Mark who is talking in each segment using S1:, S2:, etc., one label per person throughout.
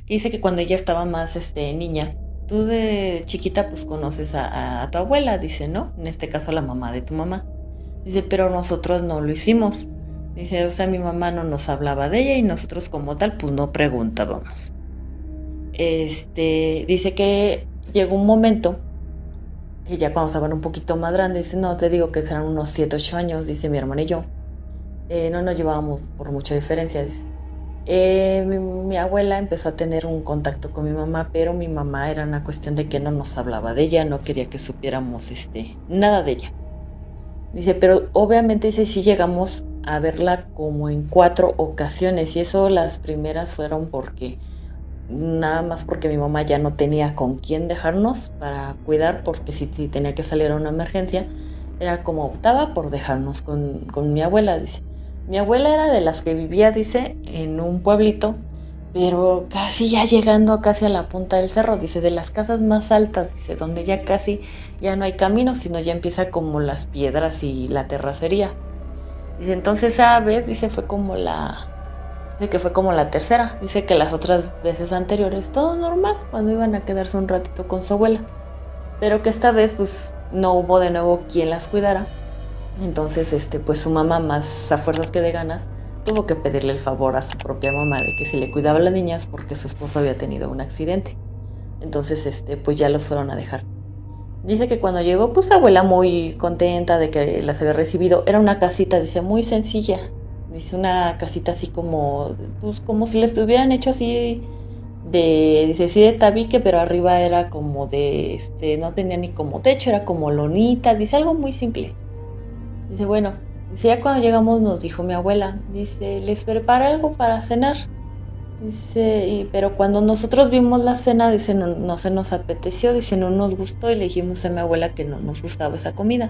S1: que dice que cuando ella estaba más niña, tú de chiquita pues conoces a tu abuela, dice, ¿no? En este caso a la mamá de tu mamá. Dice, pero nosotros no lo hicimos. Dice, o sea, mi mamá no nos hablaba de ella y nosotros como tal pues no preguntábamos. Dice que llegó un momento que ya cuando estaban un poquito más grandes, dice, no, te digo que serán unos 7 8 años, dice mi hermana y yo. No nos llevábamos por mucha diferencia, dice. Mi abuela empezó a tener un contacto con mi mamá, pero mi mamá era una cuestión de que no nos hablaba de ella, no quería que supiéramos nada de ella. Dice, pero obviamente dice, sí llegamos a verla como en 4 ocasiones y eso las primeras fueron porque nada más porque mi mamá ya no tenía con quién dejarnos para cuidar, porque si tenía que salir a una emergencia, era como optaba por dejarnos con mi abuela, dice. Mi abuela era de las que vivía, dice, en un pueblito, pero casi ya llegando casi a la punta del cerro, dice, de las casas más altas, dice, donde ya casi ya no hay camino, sino ya empieza como las piedras y la terracería. Dice, entonces esa vez, dice, dice que fue como la tercera. Dice que las otras veces anteriores todo normal, cuando iban a quedarse un ratito con su abuela. Pero que esta vez pues no hubo de nuevo quien las cuidara. Entonces, pues su mamá, más a fuerzas que de ganas, tuvo que pedirle el favor a su propia mamá de que si le cuidaba a las niñas porque su esposo había tenido un accidente. Entonces, pues ya los fueron a dejar. Dice que cuando llegó, pues abuela muy contenta de que las había recibido. Era una casita, dice, muy sencilla. Dice, una casita así como, pues como si les hubieran hecho así dice, sí de tabique, pero arriba era como no tenía ni como techo, era como lonita. Dice, algo muy simple. Dice, bueno, dice, ya cuando llegamos nos dijo mi abuela, dice, les prepara algo para cenar. Dice, pero cuando nosotros vimos la cena, dice, no, no se nos apeteció, dice, no nos gustó y le dijimos a mi abuela que no nos gustaba esa comida.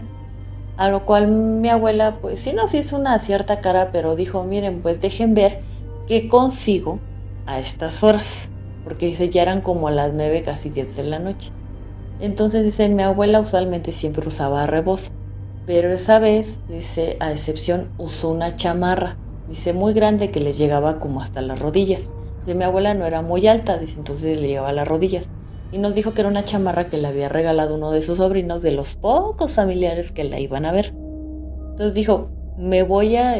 S1: A lo cual mi abuela, pues sí nos hizo una cierta cara, pero dijo, miren, pues dejen ver qué consigo a estas horas. Porque dice, ya eran como las 9, casi 10 de la noche. Entonces dice, mi abuela usualmente siempre usaba rebozo. Pero esa vez, dice, a excepción, usó una chamarra. Dice, muy grande que les llegaba como hasta las rodillas. Dice, mi abuela no era muy alta, dice, entonces le llegaba a las rodillas. Y nos dijo que era una chamarra que le había regalado uno de sus sobrinos, de los pocos familiares que la iban a ver. Entonces dijo, me voy a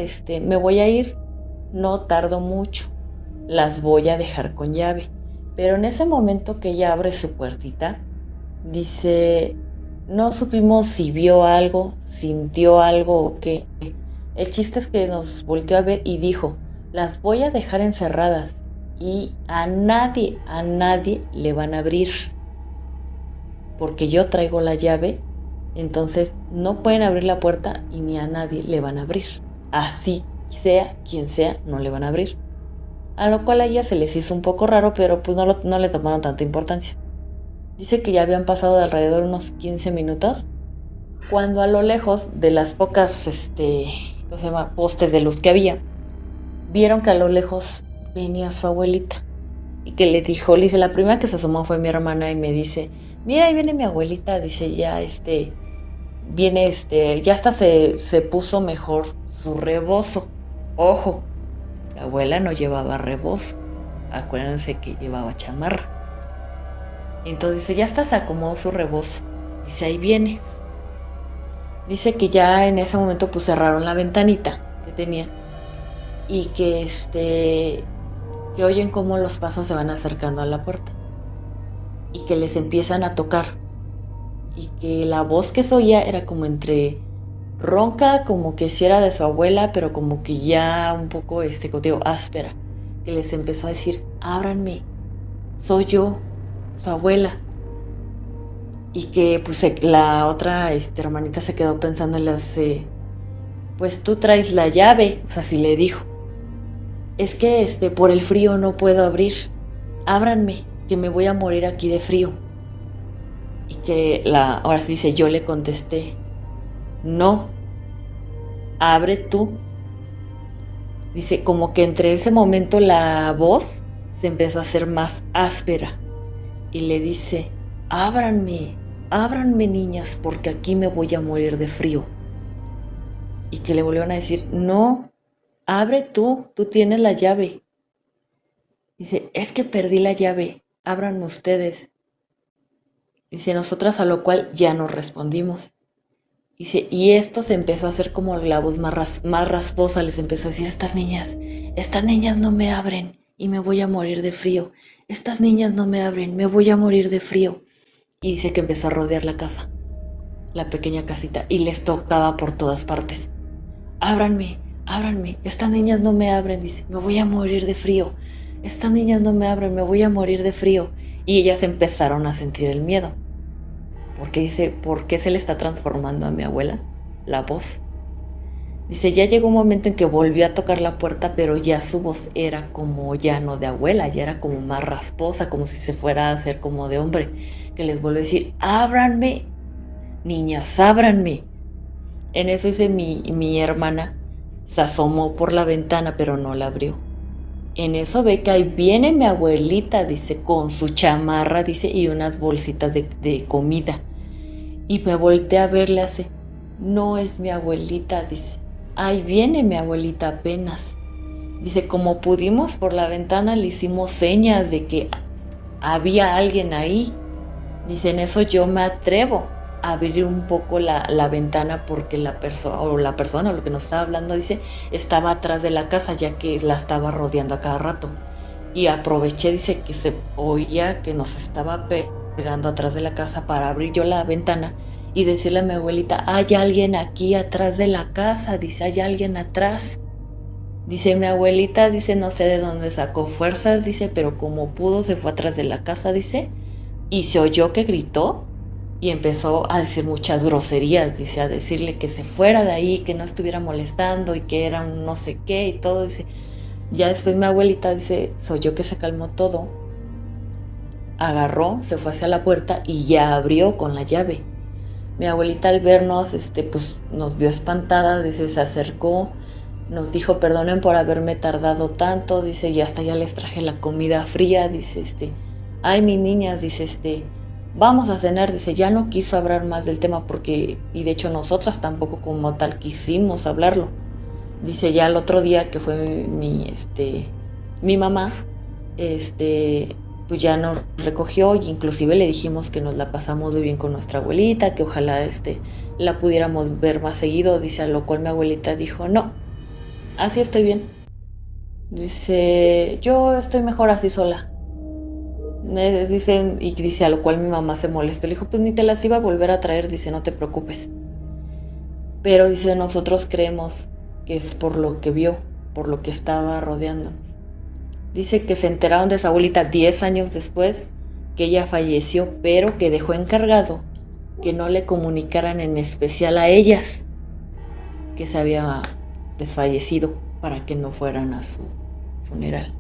S1: ir, no tardo mucho, las voy a dejar con llave. Pero en ese momento que ella abre su puertita, dice, no supimos si vio algo, sintió algo o qué. El chiste es que nos volteó a ver y dijo, las voy a dejar encerradas y a nadie le van a abrir. Porque yo traigo la llave, entonces no pueden abrir la puerta y ni a nadie le van a abrir. Así sea quien sea, no le van a abrir. A lo cual a ella se les hizo un poco raro, pero pues no le tomaron tanta importancia. Dice que ya habían pasado de alrededor unos 15 minutos, cuando a lo lejos de las pocas, ¿cómo se llama?, postes de luz que había, vieron que a lo lejos venía su abuelita. Y que le dice, la primera que se asomó fue mi hermana y me dice, mira, ahí viene mi abuelita, dice, ya, viene, ya hasta se puso mejor su rebozo. Ojo, la abuela no llevaba rebozo, acuérdense que llevaba chamarra. Entonces dice, ya hasta se acomodó su rebozo. Dice, ahí viene. Dice que ya en ese momento pues cerraron la ventanita que tenía y que oyen cómo los pasos se van acercando a la puerta y que les empiezan a tocar y que la voz que se oía era como entre ronca, como que si era de su abuela, pero como que ya un poco, como te digo, áspera, que les empezó a decir, ábranme, soy yo, su abuela. Y que pues la otra hermanita se quedó pensando en pues tú traes la llave, o sea, sí le dijo, es que por el frío no puedo abrir, ábranme, que me voy a morir aquí de frío. Y que ahora sí dice, yo le contesté, no, abre tú. Dice, como que entre ese momento la voz se empezó a hacer más áspera y le dice, ábranme, ábranme niñas, porque aquí me voy a morir de frío. Y que le volvieron a decir, no, abre tú tienes la llave. Dice, es que perdí la llave, ábranme ustedes. Dice, nosotras a lo cual ya no respondimos. Dice, y esto se empezó a hacer como la voz más rasposa, les empezó a decir, estas niñas no me abren y me voy a morir de frío. Estas niñas no me abren, me voy a morir de frío. Y dice que empezó a rodear la casa, la pequeña casita, y les tocaba por todas partes. Ábranme, ábranme, estas niñas no me abren, dice, me voy a morir de frío. Estas niñas no me abren, me voy a morir de frío. Y ellas empezaron a sentir el miedo. Porque dice, ¿por qué se le está transformando a mi abuela la voz? Dice, ya llegó un momento en que volvió a tocar la puerta, pero ya su voz era como ya no de abuela, ya era como más rasposa, como si se fuera a hacer como de hombre, que les vuelve a decir, ábranme, niñas, ábranme. En eso dice mi hermana, se asomó por la ventana, pero no la abrió. En eso ve que ahí viene mi abuelita, dice, con su chamarra, dice, y unas bolsitas de comida. Y me volteé a verle hace, no es mi abuelita, dice, ahí viene mi abuelita apenas. Dice, como pudimos por la ventana le hicimos señas de que había alguien ahí. Dice, en eso yo me atrevo a abrir un poco la ventana porque la persona o lo que nos estaba hablando, dice, estaba atrás de la casa ya que la estaba rodeando a cada rato. Y aproveché, dice, que se oía que nos estaba pegando atrás de la casa para abrir yo la ventana y decirle a mi abuelita, hay alguien aquí atrás de la casa, dice, hay alguien atrás. Dice, mi abuelita, dice, no sé de dónde sacó fuerzas, dice, pero como pudo se fue atrás de la casa, dice, y se oyó que gritó y empezó a decir muchas groserías, dice, a decirle que se fuera de ahí, que no estuviera molestando y que era un no sé qué y todo, dice. Ya después mi abuelita, dice, se oyó que se calmó todo, agarró, se fue hacia la puerta y ya abrió con la llave. Mi abuelita al vernos, pues nos vio espantada, dice, se acercó, nos dijo, perdonen por haberme tardado tanto, dice, y hasta ya les traje la comida fría, dice, ay, mis niñas, dice, vamos a cenar, dice, ya no quiso hablar más del tema porque, y de hecho nosotras tampoco como tal quisimos hablarlo. Dice, ya el otro día que fue mi mamá, pues ya nos recogió y inclusive le dijimos que nos la pasamos muy bien con nuestra abuelita, que ojalá la pudiéramos ver más seguido, dice, a lo cual mi abuelita dijo, no, así estoy bien. Dice, yo estoy mejor así sola. Dicen, y dice, a lo cual mi mamá se molestó, le dijo, pues ni te las iba a volver a traer, dice, no te preocupes. Pero dice, nosotros creemos que es por lo que vio, por lo que estaba rodeándonos. Dice que se enteraron de su abuelita 10 años después, que ella falleció, pero que dejó encargado que no le comunicaran en especial a ellas que se había desfallecido para que no fueran a su funeral.